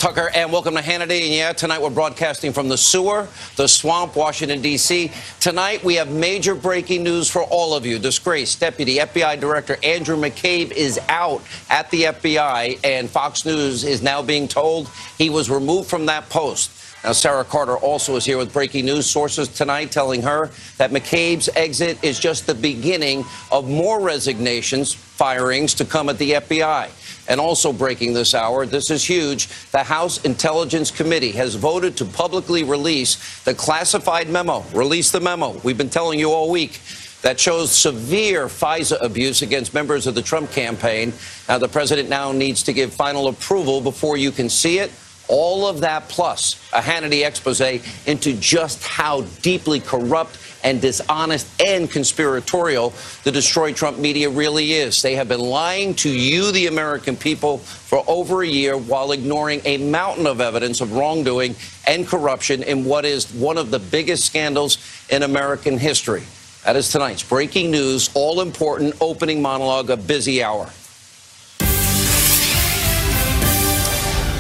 Tucker, and welcome to Hannity. And yeah, tonight we're broadcasting from the sewer, the swamp, Washington, D.C. Tonight we have major breaking news for all of you. Disgraced Deputy FBI Director Andrew Mccabe is out at the FBI, and Fox News is now being told he was removed from that post. Now, Sarah Carter also is here with breaking news. Sources tonight telling her that McCabe's exit is just the beginning of more resignations, firings to come at the FBI. And also breaking this hour, this is huge, the House Intelligence Committee has voted to publicly release the classified memo. Release the memo. We've been telling you all week that shows severe FISA abuse against members of the Trump campaign. Now, the president now needs to give final approval before you can see it. All of that plus a Hannity expose into just how deeply corrupt and dishonest and conspiratorial the destroy Trump media really is. They have been lying to you, the American people, for over a year while ignoring a mountain of evidence of wrongdoing and corruption in what is one of the biggest scandals in American history. That is tonight's breaking news, all-important opening monologue of Busy Hour.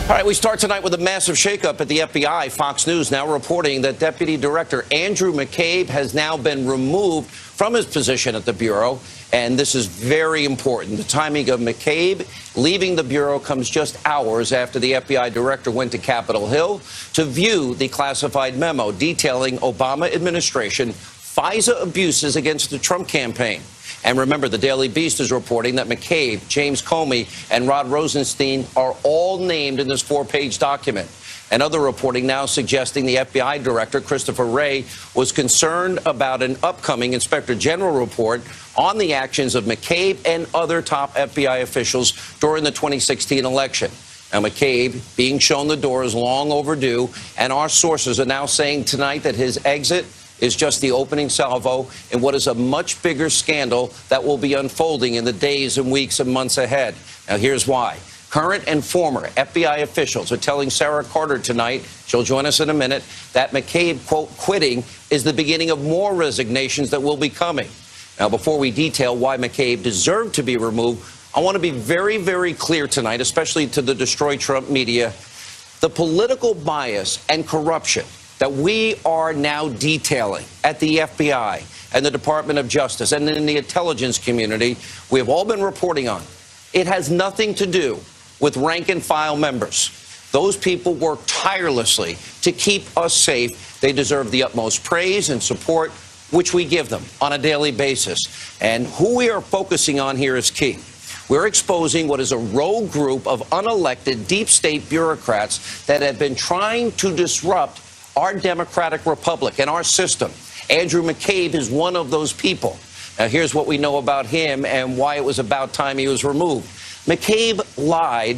All right, we start tonight with a massive shakeup at the FBI. Fox News now reporting that Deputy Director Andrew Mccabe has now been removed from his position at the Bureau. And this is very important. The timing of Mccabe leaving the Bureau comes just hours after the FBI director went to Capitol Hill to view the classified memo detailing Obama administration FISA abuses against the Trump campaign. And remember, the Daily Beast is reporting that McCabe, James Comey, and Rod Rosenstein are all named in this 4-page document. And other reporting now suggesting the FBI director, Christopher Wray, was concerned about an upcoming Inspector General report on the actions of McCabe and other top FBI officials during the 2016 election. Now, McCabe being shown the door is long overdue, and our sources are now saying tonight that his exit is just the opening salvo in what is a much bigger scandal that will be unfolding in the days and weeks and months ahead. Now, here's why. Current and former FBI officials are telling Sarah Carter tonight, she'll join us in a minute, that McCabe, quote, quitting is the beginning of more resignations that will be coming. Now, before we detail why McCabe deserved to be removed, I want to be very, very clear tonight, especially to the Destroy Trump media, the political bias and corruption that we are now detailing at the FBI and the Department of Justice and in the intelligence community, we have all been reporting on. It has nothing to do with rank and file members. Those people work tirelessly to keep us safe. They deserve the utmost praise and support, which we give them on a daily basis. And who we are focusing on here is key. We're exposing what is a rogue group of unelected deep state bureaucrats that have been trying to disrupt our democratic republic and our system. Andrew McCabe is one of those people. Now, here's what we know about him and why it was about time he was removed. McCabe lied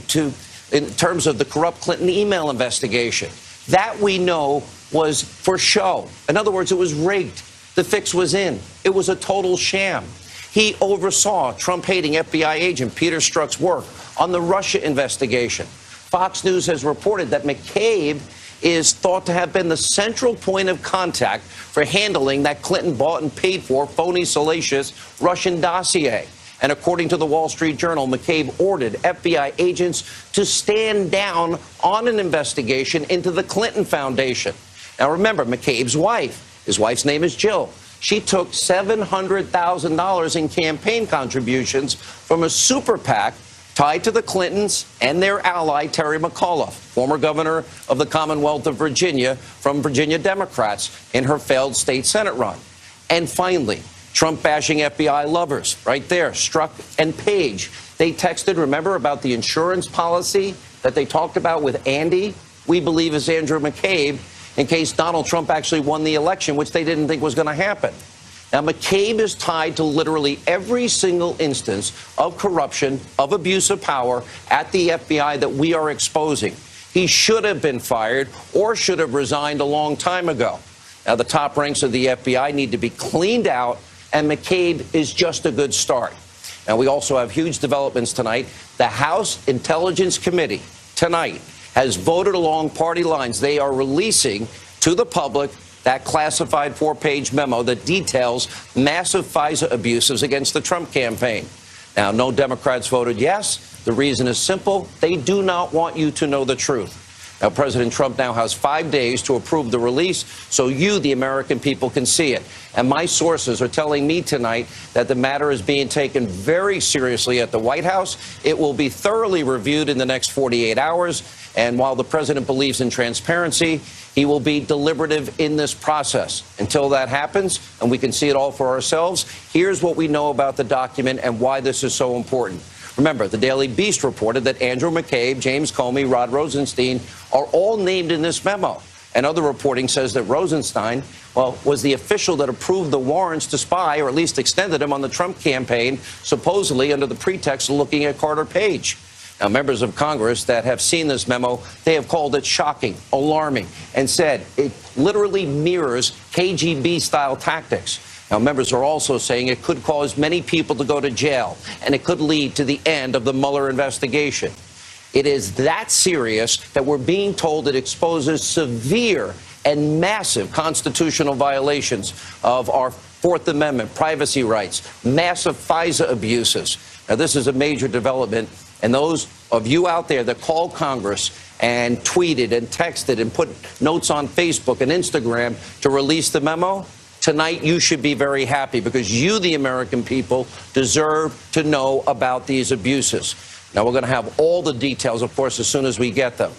in terms of the corrupt Clinton email investigation. That we know was for show. In other words, it was rigged. The fix was in. It was a total sham. He oversaw Trump-hating FBI agent Peter Strzok's work on the Russia investigation. Fox News has reported that McCabe is thought to have been the central point of contact for handling that Clinton bought and paid for phony, salacious Russian dossier. And according to the Wall Street Journal, McCabe ordered FBI agents to stand down on an investigation into the Clinton Foundation. Now, remember, McCabe's wife, his wife's name is Jill. She took $700,000 in campaign contributions from a super PAC tied to the Clintons and their ally, Terry McAuliffe, former governor of the Commonwealth of Virginia from Virginia Democrats in her failed state Senate run. And finally, Trump-bashing FBI lovers, right there, Strzok and Page. They texted, remember, about the insurance policy that they talked about with Andy, we believe is Andrew McCabe, in case Donald Trump actually won the election, which they didn't think was going to happen. Now, McCabe is tied to literally every single instance of corruption, of abuse of power at the FBI that we are exposing. He should have been fired or should have resigned a long time ago. Now, the top ranks of the FBI need to be cleaned out, and McCabe is just a good start. Now, we also have huge developments tonight. The House Intelligence Committee tonight has voted along party lines. They are releasing to the public that classified 4-page memo that details massive FISA abuses against the Trump campaign. Now, no Democrats voted yes. The reason is simple. They do not want you to know the truth. Now, President Trump now has 5 days to approve the release so you, the American people, can see it. And my sources are telling me tonight that the matter is being taken very seriously at the White House. It will be thoroughly reviewed in the next 48 hours. And while the president believes in transparency, he will be deliberative in this process. Until that happens, and we can see it all for ourselves, here's what we know about the document and why this is so important. Remember, the Daily Beast reported that Andrew McCabe, James Comey, Rod Rosenstein are all named in this memo. And other reporting says that Rosenstein, well, was the official that approved the warrants to spy, or at least extended them on the Trump campaign, supposedly under the pretext of looking at Carter Page. Now, members of Congress that have seen this memo, they have called it shocking, alarming, and said it literally mirrors KGB-style tactics. Now, members are also saying it could cause many people to go to jail, and it could lead to the end of the Mueller investigation. It is that serious that we're being told it exposes severe and massive constitutional violations of our Fourth Amendment, privacy rights, massive FISA abuses. Now, this is a major development, and those of you out there that called Congress and tweeted and texted and put notes on Facebook and Instagram to release the memo, tonight you should be very happy because you, the American people, deserve to know about these abuses. Now, we're going to have all the details, of course, as soon as we get them.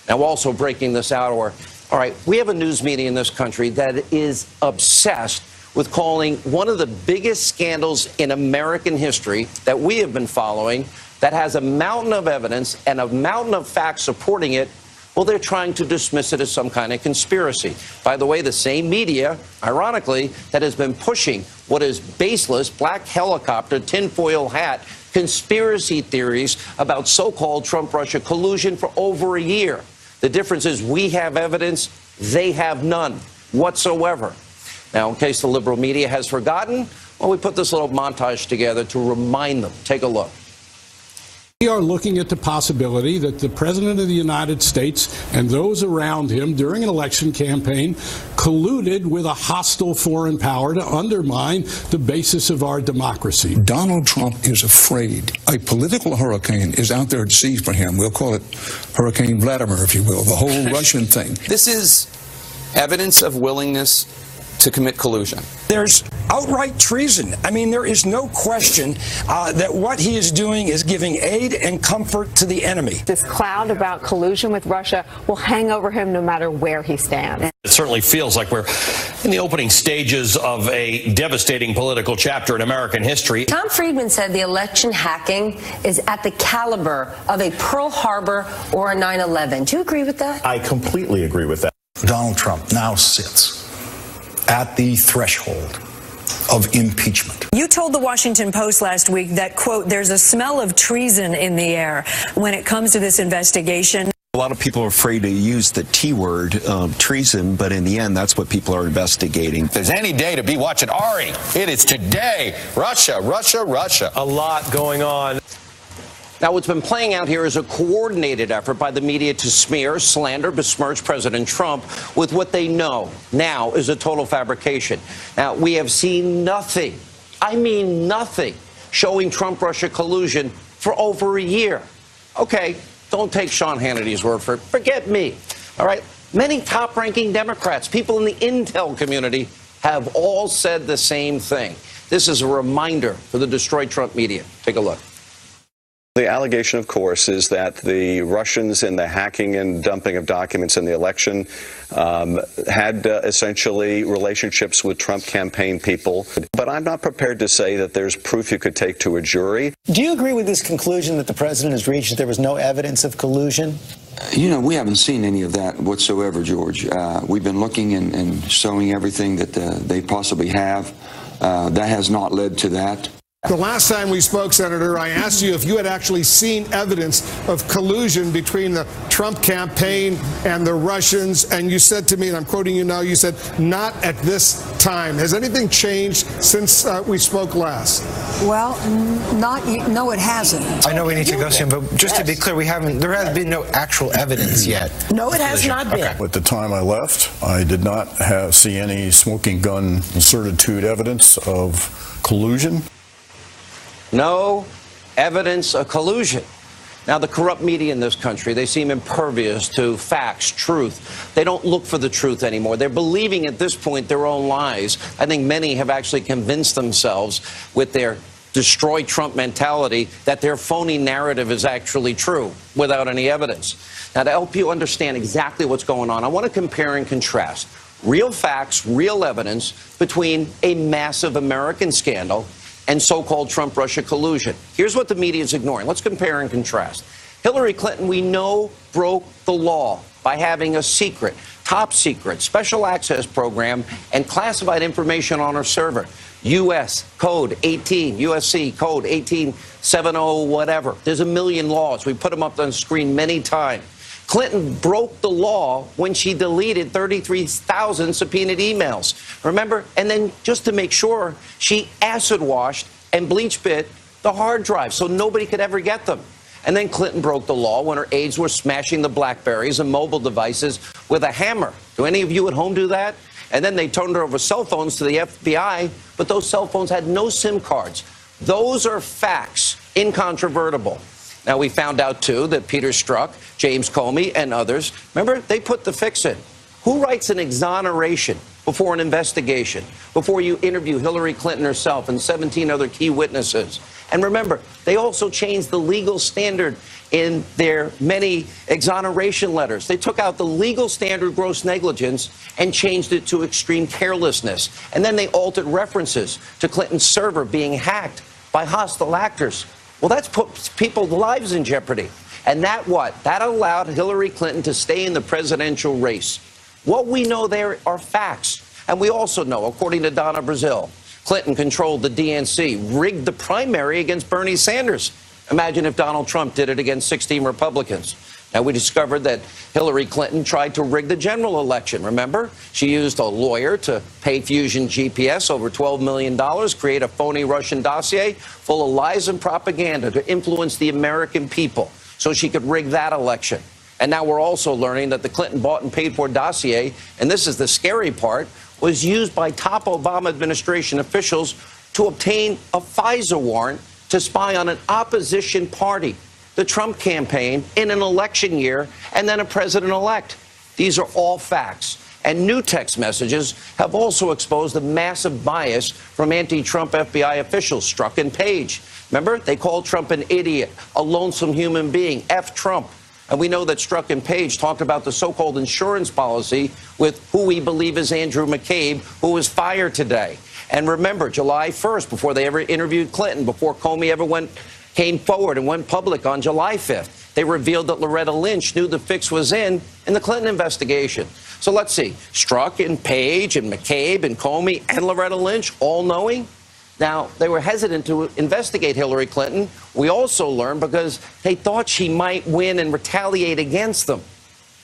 Now, also breaking this hour, all right, we have a news media in this country that is obsessed with calling one of the biggest scandals in American history that we have been following, that has a mountain of evidence and a mountain of facts supporting it. Well, they're trying to dismiss it as some kind of conspiracy. By the way, the same media, ironically, that has been pushing what is baseless, black helicopter, tinfoil hat, conspiracy theories about so-called Trump-Russia collusion for over a year. The difference is we have evidence, they have none whatsoever. Now, in case the liberal media has forgotten, well, we put this little montage together to remind them. Take a look. We are looking at the possibility that the President of the United States and those around him during an election campaign colluded with a hostile foreign power to undermine the basis of our democracy. Donald Trump is afraid. A political hurricane is out there at sea for him. We'll call it Hurricane Vladimir, if you will, the whole Russian thing. This is evidence of willingness to commit collusion. There's outright treason. I mean, there is no question that what he is doing is giving aid and comfort to the enemy. This cloud about collusion with Russia will hang over him no matter where he stands. It certainly feels like we're in the opening stages of a devastating political chapter in American history. Tom Friedman said the election hacking is at the caliber of a Pearl Harbor or a 9/11. Do you agree with that? I completely agree with that. Donald Trump now sits at the threshold of impeachment. You told the Washington Post last week that, quote, there's a smell of treason in the air when it comes to this investigation. A lot of people are afraid to use the T word, treason, but in the end, that's what people are investigating. If there's any day to be watching Ari, it is today. Russia, Russia, Russia. A lot going on. Now, what's been playing out here is a coordinated effort by the media to smear, slander, besmirch President Trump with what they know now is a total fabrication. Now, we have seen nothing, I mean nothing, showing Trump-Russia collusion for over a year. Okay, don't take Sean Hannity's word for it. Forget me. All right? Many top-ranking Democrats, people in the intel community, have all said the same thing. This is a reminder for the destroyed Trump media. Take a look. The allegation, of course, is that the Russians in the hacking and dumping of documents in the election had essentially relationships with Trump campaign people. But I'm not prepared to say that there's proof you could take to a jury. Do you agree with this conclusion that the president has reached that there was no evidence of collusion? You know, we haven't seen any of that whatsoever, George. We've been looking and showing everything that they possibly have. That has not led to that. The last time we spoke, Senator, I asked you if you had actually seen evidence of collusion between the Trump campaign and the Russians, and you said to me, and I'm quoting you now, you said, not at this time. Has anything changed since we spoke last? Well, no, it hasn't. I know we need to go soon, but just to be clear, there has been no actual evidence yet. No, it has not been. At the time I left, I did not see any smoking gun certitude evidence of collusion. No evidence of collusion. Now, the corrupt media in this country, they seem impervious to facts, truth. They don't look for the truth anymore. They're believing at this point their own lies. I think many have actually convinced themselves with their destroy Trump mentality that their phony narrative is actually true without any evidence. Now, to help you understand exactly what's going on, I want to compare and contrast real facts, real evidence between a massive American scandal and so-called Trump-Russia collusion. Here's what the media is ignoring. Let's compare and contrast. Hillary Clinton, we know, broke the law by having a secret, top secret, special access program and classified information on her server. U.S. Code 18, USC Code 1870, whatever. There's a million laws. We put them up on the screen many times. Clinton broke the law when she deleted 33,000 subpoenaed emails. Remember? And then just to make sure, she acid washed and bleach bit the hard drive so nobody could ever get them. And then Clinton broke the law when her aides were smashing the BlackBerries and mobile devices with a hammer. Do any of you at home do that? And then they turned over cell phones to the FBI, but those cell phones had no SIM cards. Those are facts, incontrovertible. Now, we found out, too, that Peter Strzok, James Comey, and others, remember, they put the fix in. Who writes an exoneration before an investigation, before you interview Hillary Clinton herself and 17 other key witnesses? And remember, they also changed the legal standard in their many exoneration letters. They took out the legal standard gross negligence and changed it to extreme carelessness. And then they altered references to Clinton's server being hacked by hostile actors. Well, that's put people's lives in jeopardy. And that what? That allowed Hillary Clinton to stay in the presidential race. What we know there are facts. And we also know, according to Donna Brazile, Clinton controlled the DNC, rigged the primary against Bernie Sanders. Imagine if Donald Trump did it against 16 Republicans. Now, we discovered that Hillary Clinton tried to rig the general election, remember? She used a lawyer to pay Fusion GPS over $12 million, create a phony Russian dossier full of lies and propaganda to influence the American people so she could rig that election. And now we're also learning that the Clinton bought and paid for dossier, and this is the scary part, was used by top Obama administration officials to obtain a FISA warrant to spy on an opposition party, the Trump campaign, in an election year, and then a president-elect. These are all facts. And new text messages have also exposed the massive bias from anti-Trump FBI officials, Strzok and Page. Remember, they called Trump an idiot, a lonesome human being, F Trump. And we know that Strzok and Page talked about the so-called insurance policy with who we believe is Andrew Mccabe, who was fired today. And remember, July 1st, before they ever interviewed Clinton, before Comey ever came forward and went public on July 5th, they revealed that Loretta Lynch knew the fix was in the Clinton investigation. So let's see, Strzok and Page and Mccabe and Comey and Loretta Lynch all knowing? Now, they were hesitant to investigate Hillary Clinton. We also learned because they thought she might win and retaliate against them.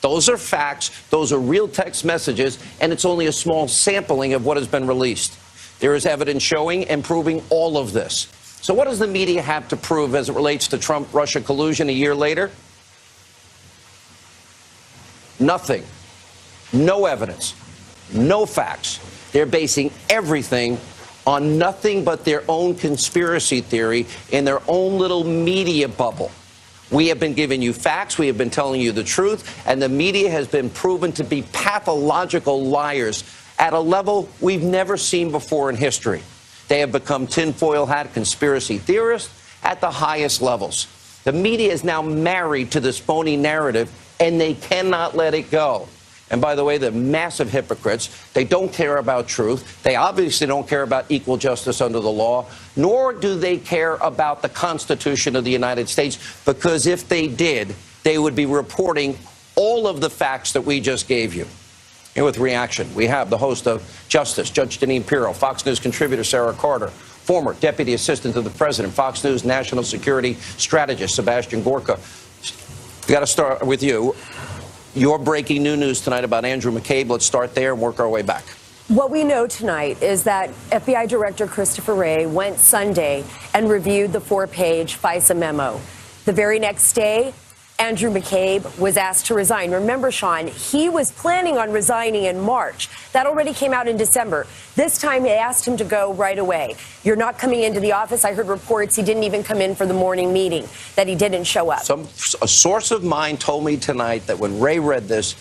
Those are facts. Those are real text messages, and it's only a small sampling of what has been released. There is evidence showing and proving all of this. So what does the media have to prove as it relates to Trump-Russia collusion a year later? Nothing. No evidence. No facts. They're basing everything on nothing but their own conspiracy theory in their own little media bubble. We have been giving you facts, we have been telling you the truth, and the media has been proven to be pathological liars at a level we've never seen before in history. They have become tinfoil hat conspiracy theorists at the highest levels. The media is now married to this phony narrative, and they cannot let it go. And by the way, the massive hypocrites, they don't care about truth. They obviously don't care about equal justice under the law, nor do they care about the Constitution of the United States, because if they did, they would be reporting all of the facts that we just gave you. And with reaction, we have the host of Justice, Judge Jeanine Pirro, Fox News contributor Sarah Carter, former Deputy Assistant to the President, Fox News National Security Strategist Sebastian Gorka. We got to start with you. Your breaking new news tonight about Andrew Mccabe. Let's start there and work our way back. What we know tonight is that FBI Director Christopher Wray went Sunday and reviewed the 4-page FISA memo. The very next day, Andrew Mccabe was asked to resign. Remember, Sean, he was planning on resigning in March. That already came out in December. This time they asked him to go right away. You're not coming into the office. I heard reports he didn't even come in for the morning meeting, that he didn't show up. A source of mine told me tonight that when Ray read this,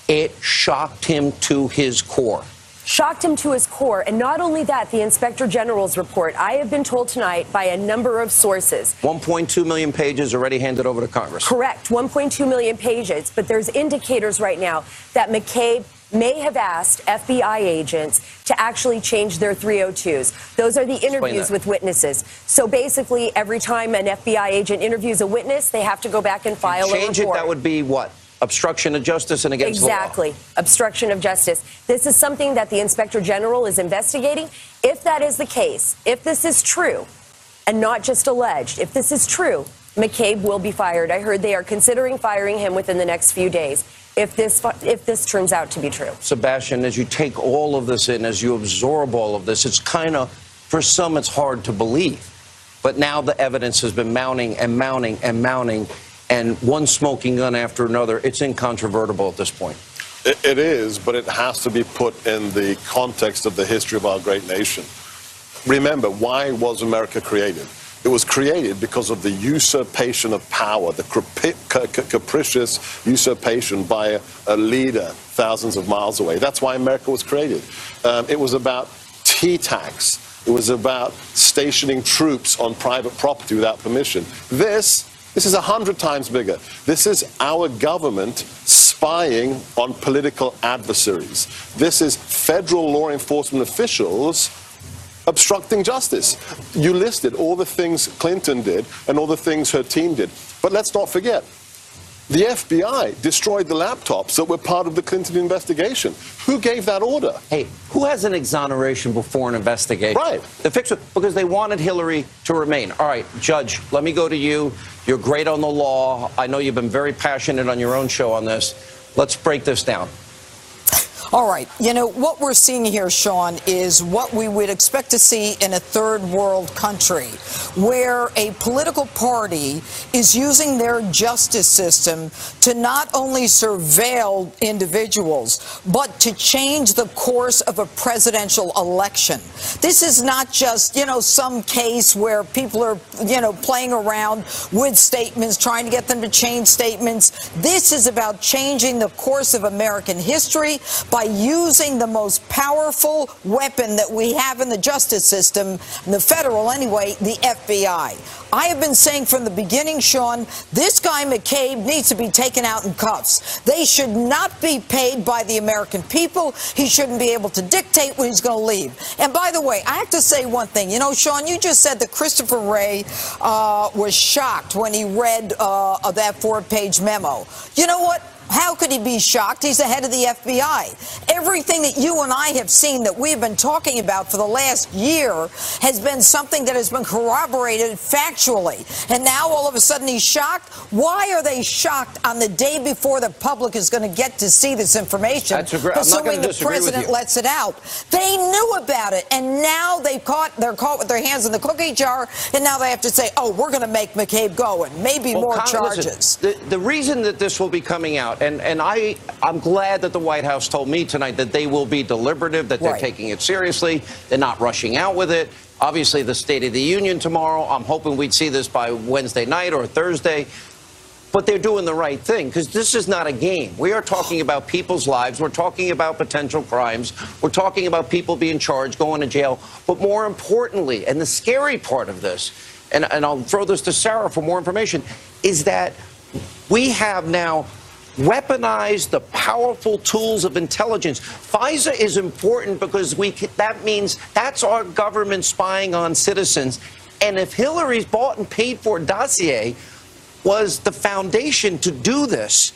it shocked him to his core. Shocked him to his core. And not only that, the Inspector General's report, I have been told tonight by a number of sources. 1.2 million pages already handed over to Congress. Correct, 1.2 million pages. But there's indicators right now that Mccabe may have asked FBI agents to actually change their 302s. Those are the interviews with witnesses. So basically, every time an FBI agent interviews a witness, they have to go back and file a report. Change it, that would be what? Obstruction of justice and against the law. Exactly. Obstruction of justice. This is something that the Inspector General is investigating. If that is the case, if this is true, and not just alleged, if this is true, Mccabe will be fired. I heard they are considering firing him within the next few days if this turns out to be true. Sebastian, as you take all of this in, as you absorb all of this, it's kind of, for some, it's hard to believe. But now the evidence has been mounting and mounting and mounting, and one smoking gun after another. It's incontrovertible at this point. It is, but it has to be put in the context of the history of our great nation. Remember, why was America created? It was created because of the usurpation of power, the capricious usurpation by a leader thousands of miles away. That's why America was created. It was about tea tax. It was about stationing troops on private property without permission. This is 100 times bigger. This is our government spying on political adversaries. This is federal law enforcement officials obstructing justice. You listed all the things Clinton did and all the things her team did. But let's not forget, the FBI destroyed the laptops that were part of the Clinton investigation. Who gave that order? Hey, who has an exoneration before an investigation? Right. The fix it because they wanted Hillary to remain. All right, Judge, let me go to you. You're great on the law. I know you've been very passionate on your own show on this. Let's break this down. All right. You know, what we're seeing here, Sean, is what we would expect to see in a third world country, where a political party is using their justice system to not only surveil individuals, but to change the course of a presidential election. This is not just, you know, some case where people are, you know, playing around with statements, trying to get them to change statements. This is about changing the course of American history by using the most powerful weapon that we have in the justice system, in the federal anyway, the FBI. I have been saying from the beginning, Sean, this guy McCabe needs to be taken out in cuffs. They should not be paid by the American people. He shouldn't be able to dictate when he's going to leave. And by the way, I have to say one thing. You know, Sean, you just said that Christopher Wray was shocked when he read that 4-page memo. You know what? How could he be shocked? He's the head of the FBI. Everything that you and I have seen that we've been talking about for the last year has been something that has been corroborated factually. And now all of a sudden he's shocked? Why are they shocked on the day before the public is going to get to see this information, assuming the president lets it out? They knew about it, and now they're caught with their hands in the cookie jar, and now they have to say, oh, we're going to make McCabe go, and maybe more charges. Listen, the reason that this will be coming out, and I'm glad that the White House told me tonight that they will be deliberative, that they're taking it seriously, they're not rushing out with it. Obviously, the State of the Union tomorrow, I'm hoping we'd see this by Wednesday night or Thursday. But they're doing the right thing, because this is not a game. We are talking about people's lives. We're talking about potential crimes. We're talking about people being charged, going to jail. But more importantly, and the scary part of this, and I'll throw this to Sarah for more information, is that we have now weaponize the powerful tools of intelligence. FISA is important because that means that's our government spying on citizens. And if Hillary's bought and paid for dossier was the foundation to do this,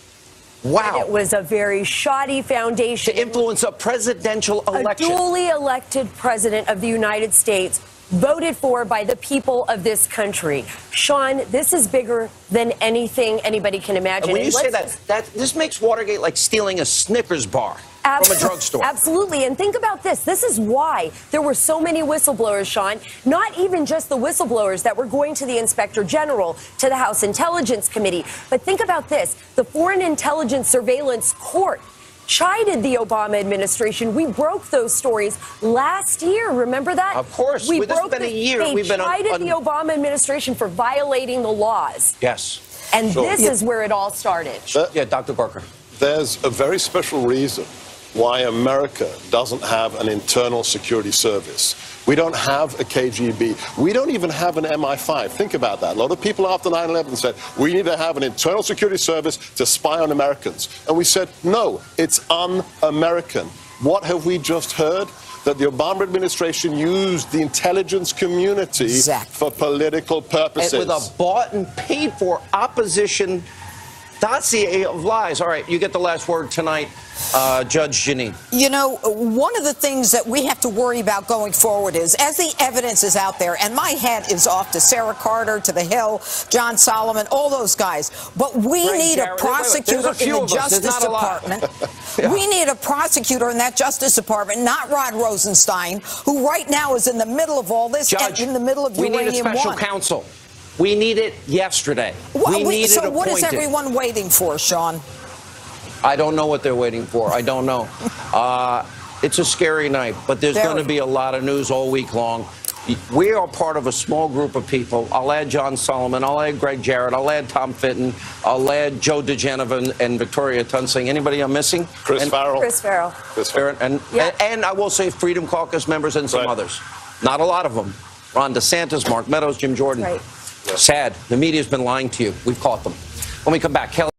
wow. And it was a very shoddy foundation. To influence a presidential election. A duly elected president of the United States voted for by the people of this country. Sean, this is bigger than anything anybody can imagine. And when you say that this makes Watergate like stealing a Snickers bar from a drugstore. Absolutely. And think about this. This is why there were so many whistleblowers, Sean. Not even just the whistleblowers that were going to the Inspector General, to the House Intelligence Committee. But think about this. The Foreign Intelligence Surveillance Court chided the Obama administration. We broke those stories last year. Remember that? Of course. We This has broke been a year. They We've been chided the Obama administration for violating the laws. Yes. And Sure. this is where it all started. Yeah, Dr. Barker. There's a very special reason why America doesn't have an internal security service. We don't have a KGB. We don't even have an MI5. Think about that. A lot of people after 9/11 said, we need to have an internal security service to spy on Americans. And we said, no, it's un-American. What have we just heard? That the Obama administration used the intelligence community for political purposes. And with a bought and paid for opposition dossier of lies. All right, you get the last word tonight, Judge Janine. You know, one of the things that we have to worry about going forward is, as the evidence is out there, and my hat is off to Sarah Carter, to the Hill, John Solomon, all those guys, but we need a prosecutor in the Justice Department. We need a prosecutor in that Justice Department, not Rod Rosenstein, who right now is in the middle of all this, Judge, and in the middle of we Uranium need a special One. counsel. We need it yesterday. We need it appointed. What is everyone waiting for, Sean? I don't know what they're waiting for. I don't know. It's a scary night, but there's going to be a lot of news all week long. We are part of a small group of people. I'll add John Solomon. I'll add Greg Jarrett. I'll add Tom Fitton. I'll add Joe DeGeneva and Victoria Tunsing. Anybody I'm missing? Chris Farrell. Chris Farrell. Chris Farrell. And I will say Freedom Caucus members and some others. Not a lot of them. Ron DeSantis, Mark Meadows, Jim Jordan. Sad. The media's been lying to you. We've caught them. When we come back, Kelly.